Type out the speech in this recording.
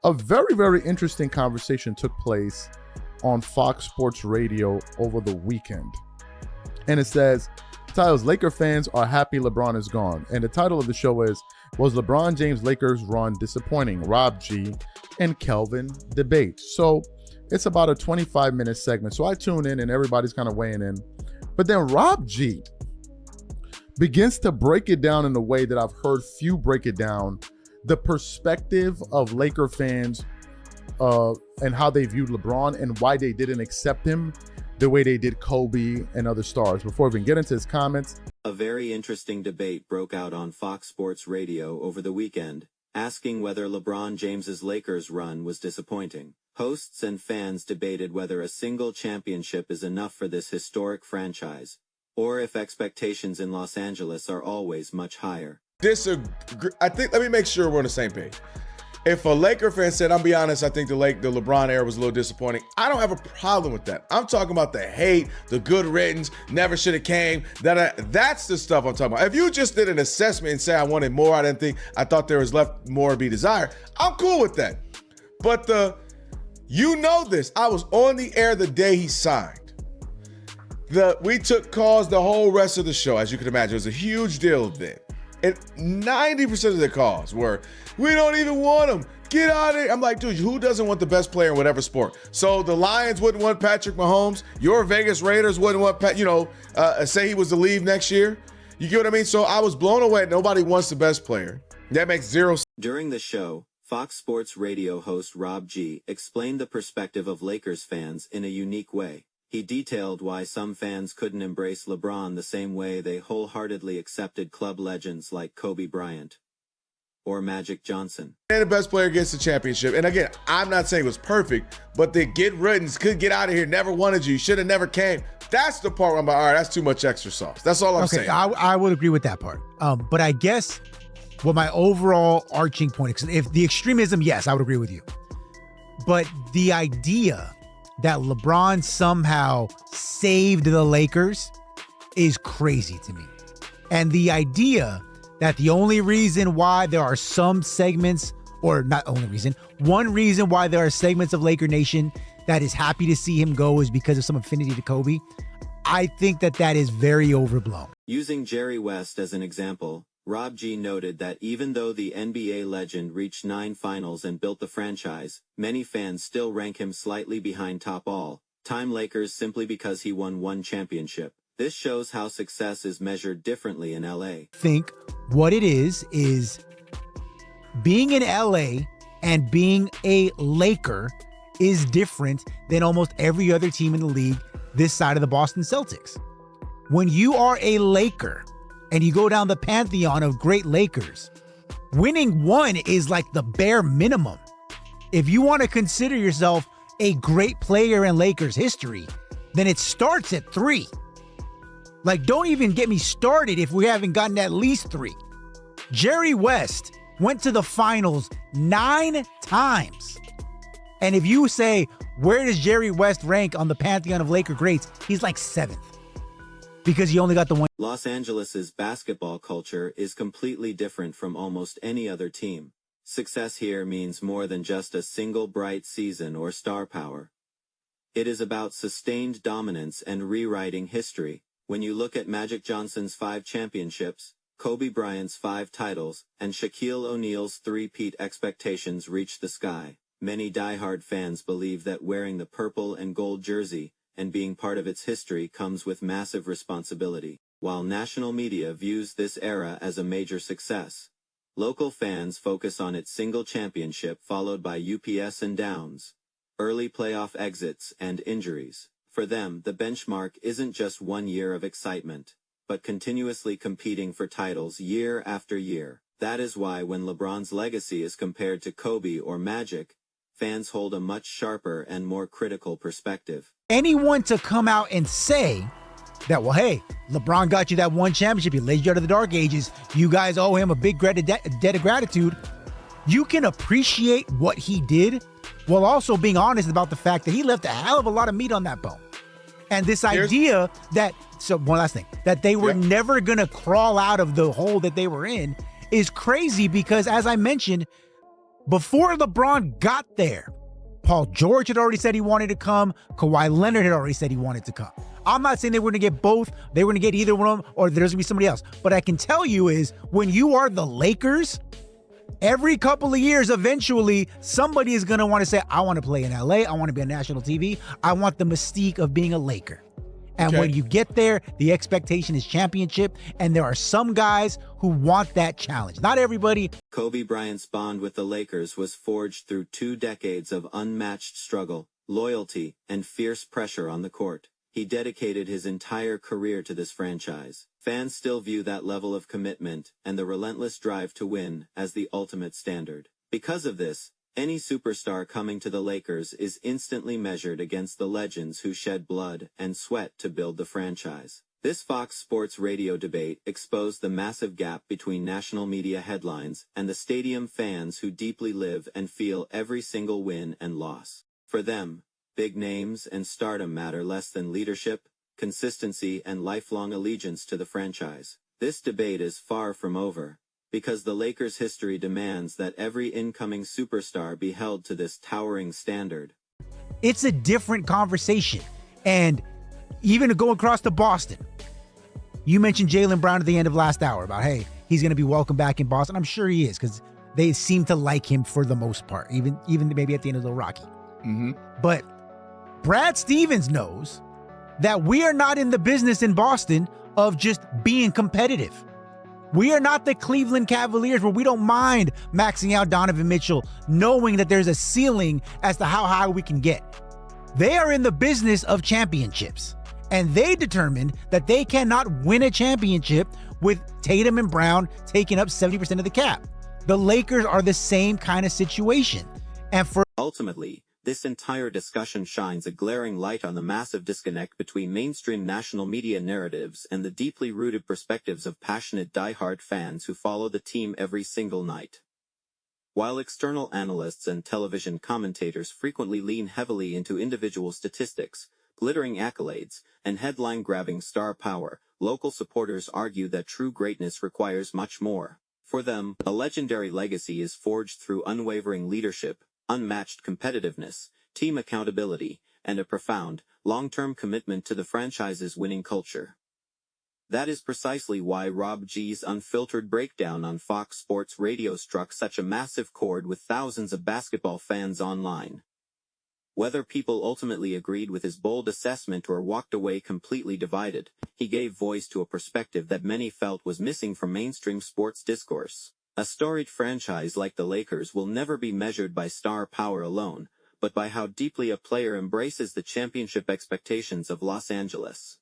A very, very interesting conversation took place on Fox Sports Radio over the weekend. And it says, titles, Laker fans are happy LeBron is gone. And the title of the show is, was LeBron James' Lakers run disappointing? Rob G and Kelvin debate. So it's about a 25-minute segment. So I tune in and everybody's kind of weighing in. But then Rob G begins to break it down in a way that I've heard few break it down. The perspective of Laker fans and how they viewed LeBron and why they didn't accept him the way they did Kobe and other stars. Before we even get into his comments. A very interesting debate broke out on Fox Sports Radio over the weekend, asking whether LeBron James's Lakers run was disappointing. Hosts and fans debated whether a single championship is enough for this historic franchise, or if expectations in Los Angeles are always much higher. I think, let me make sure we're on the same page. If a Laker fan said, I'll be honest, I think the LeBron era was a little disappointing, I don't have a problem with that. I'm talking about the hate, the good riddance, never should have came. That's the stuff I'm talking about. If you just did an assessment and say I wanted more, I thought there was left more to be desired, I'm cool with that. But you know this, I was on the air the day he signed. We took calls the whole rest of the show, as you can imagine. It was a huge deal then. And 90% of the calls were, we don't even want him. Get out of here. I'm like, dude, who doesn't want the best player in whatever sport? So the Lions wouldn't want Patrick Mahomes. Your Vegas Raiders wouldn't want, say he was to leave next year. You get what I mean? So I was blown away. Nobody wants the best player. That makes zero sense. During the show, Fox Sports Radio host Rob G explained the perspective of Lakers fans in a unique way. He detailed why some fans couldn't embrace LeBron the same way they wholeheartedly accepted club legends like Kobe Bryant or Magic Johnson. And the best player gets the championship. And again, I'm not saying it was perfect, but the get riddance, could get out of here, never wanted you, should have never came. That's the part where I'm like, all right, that's too much extra sauce. That's all I'm saying. I would agree with that part. But I guess what my overall arching point, because if the extremism, yes, I would agree with you. But the idea that LeBron somehow saved the Lakers is crazy to me. And the idea that the only reason why there are some segments, or not only reason, one reason why there are segments of Laker Nation that is happy to see him go is because of some affinity to Kobe, I think that is very overblown. Using Jerry West as an example, Rob G noted that even though the NBA legend reached 9 finals and built the franchise, many fans still rank him slightly behind top all-time Lakers simply because he won 1 championship. This shows how success is measured differently in LA. I think what it is being in LA and being a Laker is different than almost every other team in the league this side of the Boston Celtics. When you are a Laker and you go down the pantheon of great Lakers, winning 1 is like the bare minimum. If you want to consider yourself a great player in Lakers history, then it starts at 3. Like, don't even get me started if we haven't gotten at least 3. Jerry West went to the finals 9 times. And if you say, where does Jerry West rank on the pantheon of Laker greats? He's like 7th. Because he only got the 1. Los Angeles's basketball culture is completely different from almost any other team. Success here means more than just a single bright season or star power. It is about sustained dominance and rewriting history. When you look at Magic Johnson's 5 championships, Kobe Bryant's 5 titles, and Shaquille O'Neal's 3-peat, expectations reach the sky. Many diehard fans believe that wearing the purple and gold jersey and being part of its history comes with massive responsibility. While national media views this era as a major success, local fans focus on its single championship followed by ups and downs, early playoff exits, and injuries. For them, the benchmark isn't just 1 year of excitement, but continuously competing for titles year after year. That is why when LeBron's legacy is compared to Kobe or Magic, fans hold a much sharper and more critical perspective. Anyone to come out and say that, well, hey, LeBron got you that 1 championship, he led you out of the dark ages, you guys owe him a big debt of gratitude. You can appreciate what he did while also being honest about the fact that he left a hell of a lot of meat on that bone. And this idea that, so one last thing, that they were never going to crawl out of the hole that they were in is crazy because, as I mentioned, Before LeBron got there, Paul George had already said he wanted to come. Kawhi Leonard had already said he wanted to come. I'm not saying they were going to get both. They were going to get either one of them, or there's going to be somebody else. But I can tell you is when you are the Lakers, every couple of years, eventually, somebody is going to want to say, I want to play in LA. I want to be on national TV. I want the mystique of being a Laker. And when you get there, the expectation is championship. And there are some guys who want that challenge. Not everybody. Kobe Bryant's bond with the Lakers was forged through 2 decades of unmatched struggle, loyalty, and fierce pressure on the court. He dedicated his entire career to this franchise. Fans still view that level of commitment and the relentless drive to win as the ultimate standard. Because of this, any superstar coming to the Lakers is instantly measured against the legends who shed blood and sweat to build the franchise. This Fox Sports Radio debate exposed the massive gap between national media headlines and the stadium fans who deeply live and feel every single win and loss. For them, big names and stardom matter less than leadership, consistency, and lifelong allegiance to the franchise. This debate is far from over, because the Lakers' history demands that every incoming superstar be held to this towering standard. It's a different conversation. And even to go across to Boston, you mentioned Jaylen Brown at the end of last hour about, hey, he's going to be welcome back in Boston. I'm sure he is, because they seem to like him for the most part, even maybe at the end of the Rocky. But Brad Stevens knows that we are not in the business in Boston of just being competitive. We are not the Cleveland Cavaliers where we don't mind maxing out Donovan Mitchell, knowing that there's a ceiling as to how high we can get. They are in the business of championships, and they determined that they cannot win a championship with Tatum and Brown taking up 70% of the cap. The Lakers are the same kind of situation. And for ultimately, this entire discussion shines a glaring light on the massive disconnect between mainstream national media narratives and the deeply rooted perspectives of passionate die-hard fans who follow the team every single night. While external analysts and television commentators frequently lean heavily into individual statistics, glittering accolades, and headline-grabbing star power, local supporters argue that true greatness requires much more. For them, a legendary legacy is forged through unwavering leadership, unmatched competitiveness, team accountability, and a profound, long-term commitment to the franchise's winning culture. That is precisely why Rob G's unfiltered breakdown on Fox Sports Radio struck such a massive chord with thousands of basketball fans online. Whether people ultimately agreed with his bold assessment or walked away completely divided, he gave voice to a perspective that many felt was missing from mainstream sports discourse. A storied franchise like the Lakers will never be measured by star power alone, but by how deeply a player embraces the championship expectations of Los Angeles.